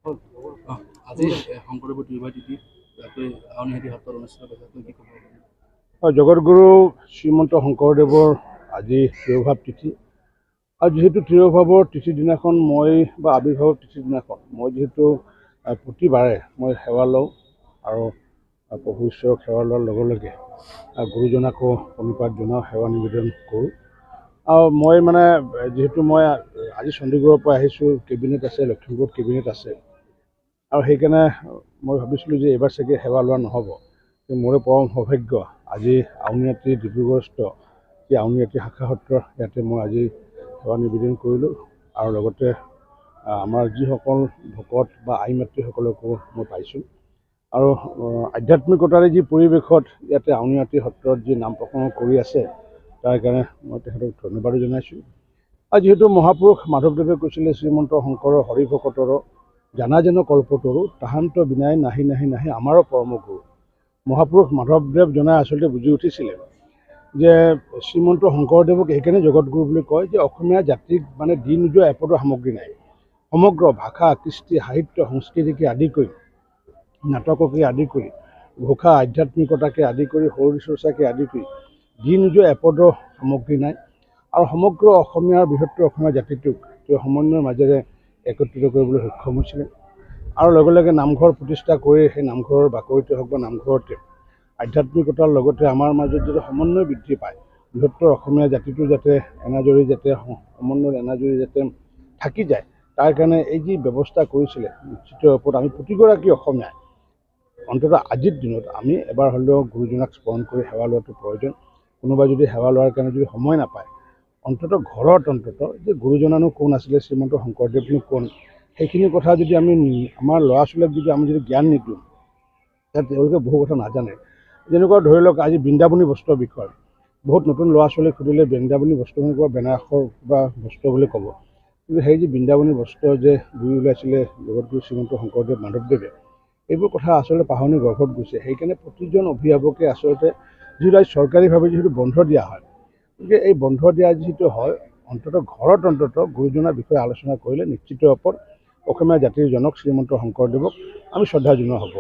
আজি শংকৰদেৱৰ তিৰুভাই তিথি আউনীআটী সত্ৰত অনুষ্ঠিত হৈছে, কি ক'ব? জগতগুৰু শ্ৰীমন্ত শংকৰদেৱৰ আজি তিৰোভাৱ তিথি। আৰু যিহেতু তিৰোভাৱৰ তিথিৰ দিনাখন আৱিৰ্ভাৱৰ তিথিৰ দিনাখন মই যিহেতু প্ৰতিবাৰে মই সেৱা লওঁ আৰু প্ৰভু ঈশ্বৰক সেৱা লোৱাৰ লগে লগে গুৰুজনাকো প্ৰণিপাত জনাওঁ, সেৱা নিবেদন কৰোঁ। আৰু মই যিহেতু মই আজি চণ্ডীগড়ৰ পৰা আহিছোঁ, কেবিনেট আছে, লখিমপুৰত কেবিনেট আছে, আৰু সেইকাৰণে মই ভাবিছিলোঁ যে এইবাৰ চাগে সেৱা লোৱা নহ'ব। মোৰে পৰম সৌভাগ্য আজি আউনীআটী ডিব্ৰুগড়স্থ যি আউনীআটী শাখা সত্ৰ, ইয়াতে মই আজি সেৱা নিবেদন কৰিলোঁ। আৰু লগতে আমাৰ যিসকল ভকত বা আই মাতৃসকলকো মই পাইছোঁ। আৰু আধ্যাত্মিকতাৰে যি পৰিৱেশত ইয়াতে আউনীআটী সত্ৰত যি নাম প্ৰসংগ কৰি আছে, তাৰ কাৰণে মই তেখেতক ধন্যবাদো জনাইছোঁ। আৰু যিহেতু মহাপুৰুষ মাধৱদেৱে কৈছিলে, শ্ৰীমন্ত শংকৰ হৰি ভকতৰ জানা যেন কল্পতৰু, তাহান্ত বিনাই নাহি নাহি নাহি আমাৰো পৰম গুৰু। মহাপুৰুষ মাধৱদেৱ জনাই আচলতে বুজি উঠিছিলে যে শ্ৰীমন্ত শংকৰদেৱক সেইকাৰণে জগতগুৰু বুলি কয় যে অসমীয়া জাতিক দি নোযোৱা এপদো সামগ্ৰী নাই। সমগ্ৰ ভাষা, কৃষ্টি, সাহিত্য, সংস্কৃতিকে আদি কৰি, নাটককে আদি কৰি, ঘোষা আধ্যাত্মিকতাকে আদি কৰি, শৰীৰ চৰ্চাকে আদি কৰি দি নোযোৱা এপদো সামগ্ৰী নাই। আৰু সমগ্ৰ অসমীয়াৰ বৃহত্তৰ অসমীয়া জাতিটোক তেওঁ সমন্বয়ৰ মাজেৰে একত্ৰিত কৰিবলৈ সক্ষম হৈছিলে। আৰু লগে লগে নামঘৰ প্ৰতিষ্ঠা কৰি সেই নামঘৰৰ বাকৰিতে হওক বা নামঘৰতে আধ্যাত্মিকতাৰ লগতে আমাৰ মাজত যাতে সমন্বয় বৃদ্ধি পায়, বৃহত্তৰ অসমীয়া জাতিটো যাতে এনাজৰি সমন্বয়ৰ এনাজৰি যাতে থাকি যায়, তাৰ কাৰণে এই যি ব্যৱস্থা কৰিছিলে, নিশ্চিত ওপৰত আমি প্ৰতিগৰাকী অসমীয়াই অন্ততঃ আজিৰ দিনত আমি এবাৰ হ'লেও গুৰুজনাক স্মৰণ কৰি সেৱা লোৱাটো প্ৰয়োজন। কোনোবাই যদি সেৱা লোৱাৰ কাৰণে যদি সময় নাপায়, অন্ততঃ ঘৰত যে গুৰুজনানো কোন আছিলে, শ্ৰীমন্ত শংকৰদেৱনো কোন, সেইখিনি কথা যদি আমি আমাৰ ল'ৰা ছোৱালীক যদি আমি জ্ঞান নিদিওঁ, তেওঁলোকে বহু কথা নাজানে। যেনেকুৱা ধৰি লওক, আজি বৃন্দাবনী বস্ত্ৰৰ বিষয় বহুত নতুন ল'ৰা ছোৱালীক সুধিলে বৃন্দাবনী বস্ত্ৰ মানে কিবা বেনাৰসৰ কিবা বস্ত্ৰ বুলি ক'ব। কিন্তু সেই যে বৃন্দাবনী বস্ত্ৰ যে দুই ওলাইছিলে জগতগুৰু শ্ৰীমন্ত শংকৰদেৱ মাধৱদেৱে, এইবোৰ কথা আচলতে পাহনি গৰ্ভত গৈছে। সেইকাৰণে প্ৰতিজন অভিভাৱকে আচলতে যিটো আজি চৰকাৰীভাৱে যিহেতু বন্ধ দিয়া হয়, গতিকে এই বন্ধ দিয়া যিটো হয়, অন্ততঃ ঘৰত গুৰুজনাৰ বিষয়ে আলোচনা কৰিলে নিশ্চিত ওপৰত অসমীয়া জাতিৰ জনক শ্ৰীমন্ত শংকৰদেৱক আমি শ্ৰদ্ধা জনোৱা হ'ব।